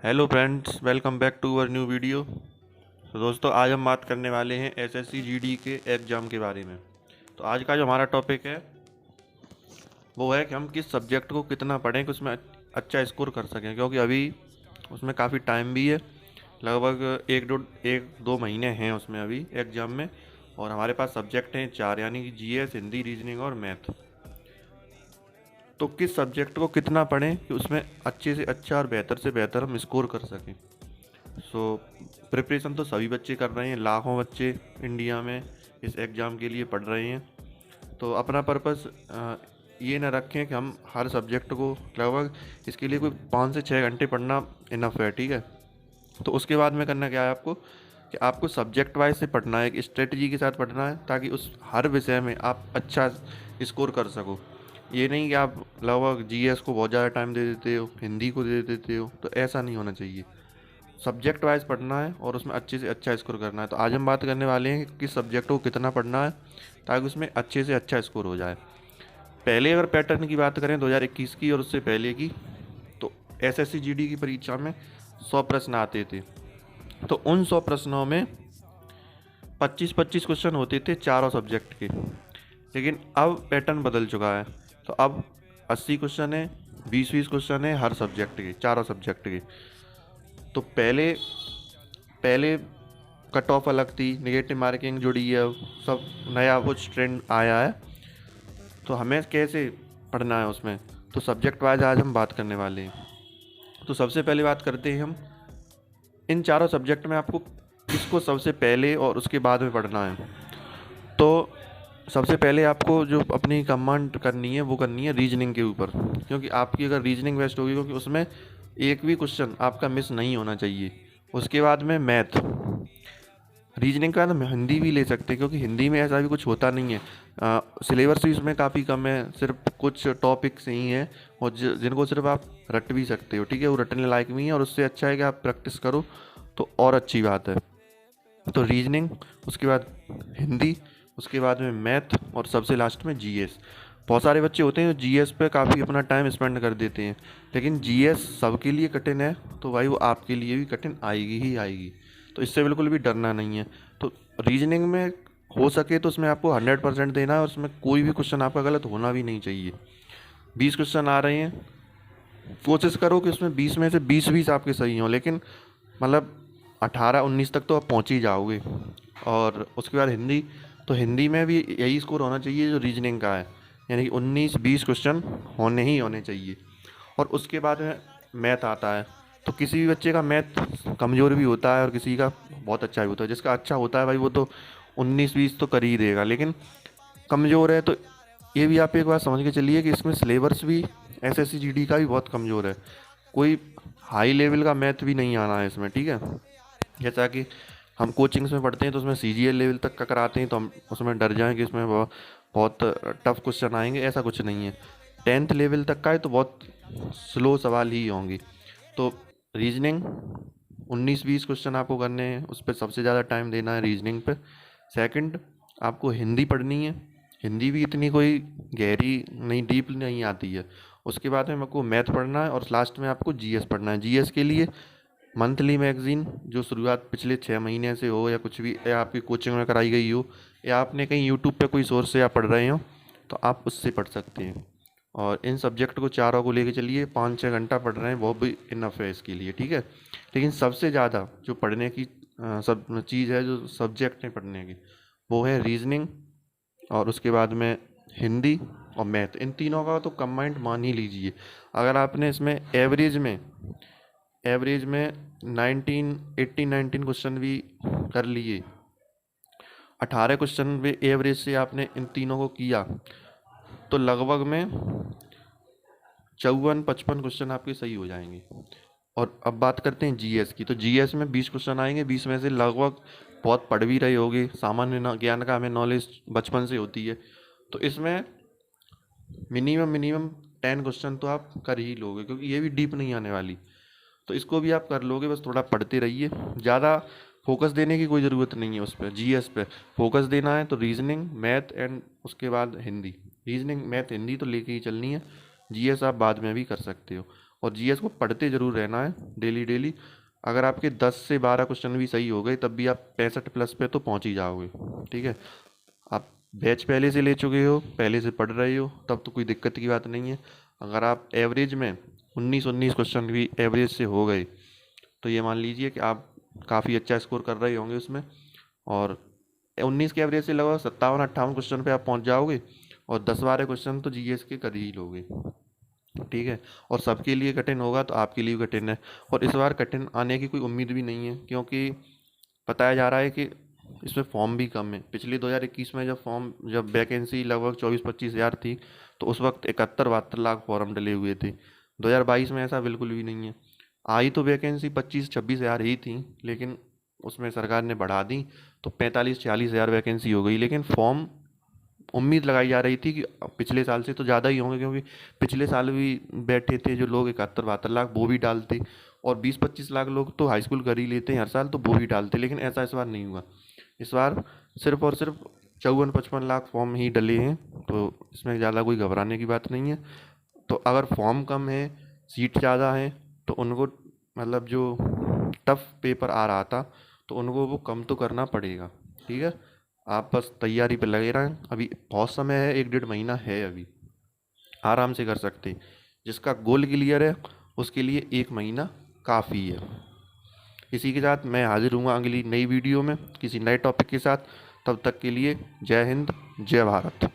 Hello friends, welcome back to our new video. तो दोस्तों, आज हम बात करने वाले हैं एसएससी जीडी के एग्ज़ाम के बारे में। तो आज का जो हमारा टॉपिक है वो है कि हम किस सब्जेक्ट को कितना पढ़ें कि उसमें अच्छा स्कोर कर सकें, क्योंकि अभी उसमें काफ़ी टाइम भी है। लगभग एक दो महीने हैं उसमें अभी एग्ज़ाम में। और हमारे पास सब्जेक्ट हैं चार, यानी कि जीएस, हिंदी, रीजनिंग और मैथ। तो किस सब्जेक्ट को कितना पढ़ें कि उसमें अच्छे से अच्छा और बेहतर से बेहतर हम स्कोर कर सकें। सो प्रिपरेशन तो सभी बच्चे कर रहे हैं, लाखों बच्चे इंडिया में इस एग्ज़ाम के लिए पढ़ रहे हैं। तो अपना पर्पस ये ना रखें कि हम हर सब्जेक्ट को लगभग इसके लिए कोई 5 से 6 घंटे पढ़ना इनफ है, ठीक है। तो उसके बाद में करना क्या है आपको कि आपको सब्जेक्ट वाइज से पढ़ना है, एक स्ट्रेटजी के साथ पढ़ना है, ताकि उस हर विषय में आप अच्छा स्कोर कर सको। ये नहीं कि आप लगभग जीएस को बहुत ज़्यादा टाइम दे देते हो, हिंदी को दे देते हो, तो ऐसा नहीं होना चाहिए। सब्जेक्ट वाइज पढ़ना है और उसमें अच्छे से अच्छा स्कोर करना है। तो आज हम बात करने वाले हैं कि किस सब्जेक्ट को कितना पढ़ना है ताकि उसमें अच्छे से अच्छा स्कोर हो जाए। पहले अगर पैटर्न की बात करें 2021 की और उससे पहले की, तो एसएससी जीडी की परीक्षा में 100 प्रश्न आते थे। तो उन 100 प्रश्नों में 25-25 क्वेश्चन होते थे चारों सब्जेक्ट के। लेकिन अब पैटर्न बदल चुका है। तो अब 80 क्वेश्चन है, 20-20 क्वेश्चन है हर सब्जेक्ट के, चारों सब्जेक्ट के। तो पहले पहले कट ऑफ अलग थी, नेगेटिव मार्किंग जुड़ी है, सब नया कुछ ट्रेंड आया है। तो हमें कैसे पढ़ना है उसमें, तो सब्जेक्ट वाइज आज हम बात करने वाले हैं। तो सबसे पहले बात करते हैं हम इन चारों सब्जेक्ट में आपको किसको सबसे पहले और उसके बाद में पढ़ना है। तो सबसे पहले आपको जो अपनी कमांड करनी है वो करनी है रीजनिंग के ऊपर, क्योंकि आपकी अगर रीजनिंग बेस्ट होगी, क्योंकि उसमें एक भी क्वेश्चन आपका मिस नहीं होना चाहिए। उसके बाद में मैथ, रीजनिंग का हम हिंदी भी ले सकते हैं, क्योंकि हिंदी में ऐसा भी कुछ होता नहीं है। सिलेबस भी उसमें काफ़ी कम है, सिर्फ कुछ टॉपिक्स ही हैं और जिनको सिर्फ आप रट भी सकते हो, ठीक है। वो रटने लायक भी हैं और उससे अच्छा है कि आप प्रैक्टिस करो तो और अच्छी बात है। तो रीजनिंग, उसके बाद हिंदी, उसके बाद में मैथ और सबसे लास्ट में जीएस। बहुत सारे बच्चे होते हैं जो जीएस पे काफ़ी अपना टाइम स्पेंड कर देते हैं, लेकिन जीएस सबके लिए कठिन है, तो भाई वो आपके लिए भी कठिन आएगी ही आएगी। तो इससे बिल्कुल भी डरना नहीं है। तो रीजनिंग में हो सके तो उसमें आपको 100% देना है और उसमें कोई भी क्वेश्चन आपका गलत होना भी नहीं चाहिए। 20 क्वेश्चन आ रहे हैं, कोशिश करो कि उसमें 20 में से 20-20 आपके सही हों, लेकिन मतलब 18-19 तक तो आप पहुंच ही जाओगे। और उसके बाद हिंदी, तो हिंदी में भी यही स्कोर होना चाहिए जो रीजनिंग का है, यानी कि 19-20 क्वेश्चन होने ही होने चाहिए। और उसके बाद में मैथ आता है। तो किसी भी बच्चे का मैथ कमज़ोर भी होता है और किसी का बहुत अच्छा भी होता है। जिसका अच्छा होता है भाई वो तो 19-20 तो कर ही देगा, लेकिन कमज़ोर है तो ये भी आप एक बात समझ के चलिए कि इसमें सिलेबस भी एसएससी जीडी का भी बहुत कमज़ोर है। कोई हाई लेवल का मैथ भी नहीं आना है इसमें, ठीक है। जैसा कि हम कोचिंग्स में पढ़ते हैं तो उसमें सीजीएल लेवल तक का कराते हैं, तो हम उसमें डर जाएं कि इसमें बहुत टफ क्वेश्चन आएंगे, ऐसा कुछ नहीं है। 10th लेवल तक का है तो बहुत स्लो सवाल ही होंगे। तो रीजनिंग 19-20 क्वेश्चन आपको करने हैं, उस पर सबसे ज़्यादा टाइम देना है रीजनिंग पे। सेकंड, आपको हिंदी पढ़नी है। हिंदी भी इतनी कोई गहरी नहीं, डीप नहीं आती है। उसके बाद में आपको मैथ पढ़ना है और लास्ट में आपको जीएस पढ़ना है। जीएस के लिए मंथली मैगज़ीन जो शुरुआत पिछले 6 महीने से हो, या कुछ भी, या आपकी कोचिंग में कराई गई हो, या आपने कहीं यूट्यूब पे कोई सोर्स से आप पढ़ रहे हो, तो आप उससे पढ़ सकते हैं। और इन सब्जेक्ट को चारों को लेके चलिए, 5-6 घंटा पढ़ रहे हैं वो भी इनफ है इसके लिए, ठीक है। लेकिन सबसे ज़्यादा जो पढ़ने की सब चीज़ है, जो सब्जेक्ट है पढ़ने की, वो है रीजनिंग और उसके बाद में हिंदी और मैथ। इन तीनों का तो कंबाइंड मान ही लीजिए। अगर आपने इसमें एवरेज में 19 क्वेश्चन भी कर लिए, 18 क्वेश्चन भी एवरेज से आपने इन तीनों को किया, तो लगभग में 54-55 क्वेश्चन आपके सही हो जाएंगे। और अब बात करते हैं जीएस की। तो जीएस में 20 क्वेश्चन आएंगे, 20 में से लगभग बहुत पढ़ भी रहे होगे, सामान्य ज्ञान का हमें नॉलेज बचपन से होती है। तो इसमें मिनिमम 10 क्वेश्चन तो आप कर ही लोगे, क्योंकि ये भी डीप नहीं आने वाली। तो इसको भी आप कर लोगे, बस थोड़ा पढ़ते रहिए। ज़्यादा फोकस देने की कोई ज़रूरत नहीं है उस पर, जीएस पे फोकस देना है। तो रीजनिंग, मैथ एंड उसके बाद हिंदी। रीजनिंग, मैथ, हिंदी तो लेके ही चलनी है। जीएस आप बाद में भी कर सकते हो। और जीएस को पढ़ते ज़रूर रहना है डेली डेली। अगर आपके 10 से 12 क्वेश्चन भी सही हो गए तब भी आप 65+ पे तो पहुंच ही जाओगे। ठीक है, आप बैच पहले से ले चुके हो, पहले से पढ़ रहे हो, तब तो कोई दिक्कत की बात नहीं है। अगर आप एवरेज में 19 क्वेश्चन भी एवरेज से हो गए तो ये मान लीजिए कि आप काफ़ी अच्छा स्कोर कर रहे होंगे उसमें, और 19 के एवरेज से लगभग 57-58 क्वेश्चन पे आप पहुंच जाओगे, और 10-12 क्वेश्चन तो जीएस के कर ही लोगे। ठीक है, और सबके लिए कठिन होगा तो आपके लिए भी कठिन है, और इस बार कठिन आने की कोई उम्मीद भी नहीं है, क्योंकि बताया जा रहा है कि इसमें फॉर्म भी कम है। पिछले 2021 में जब वैकेंसी लगभग 24-25 हज़ार थी तो उस वक्त 71-72 लाख फॉर्म डले हुए थे। 2022 में ऐसा बिल्कुल भी नहीं है। आई तो वैकेंसी 25-26 हज़ार ही थी, लेकिन उसमें सरकार ने बढ़ा दी तो 45-46 हज़ार वैकेंसी हो गई। लेकिन फॉर्म उम्मीद लगाई जा रही थी कि पिछले साल से तो ज़्यादा ही होंगे, क्योंकि पिछले साल भी बैठे थे जो लोग 71-72 लाख, वो भी डालते, और 20-25 लाख लोग तो हाई स्कूल कर ही लेते हैं हर साल, तो वो भी डालते। लेकिन ऐसा इस बार नहीं हुआ। इस बार सिर्फ और सिर्फ 54-55 लाख फॉर्म ही डले हैं, तो इसमें ज़्यादा कोई घबराने की बात नहीं है। तो अगर फॉर्म कम है, सीट ज़्यादा है, तो उनको मतलब जो टफ पेपर आ रहा था तो उनको वो कम तो करना पड़ेगा। ठीक है, आप बस तैयारी पे लगे रहें। अभी बहुत समय है, 1-1.5 महीना है अभी, आराम से कर सकते हैं। जिसका गोल क्लियर है उसके लिए 1 महीना काफ़ी है। इसी के साथ मैं हाजिर हूँ अगली नई वीडियो में किसी नए टॉपिक के साथ। तब तक के लिए जय हिंद, जय भारत।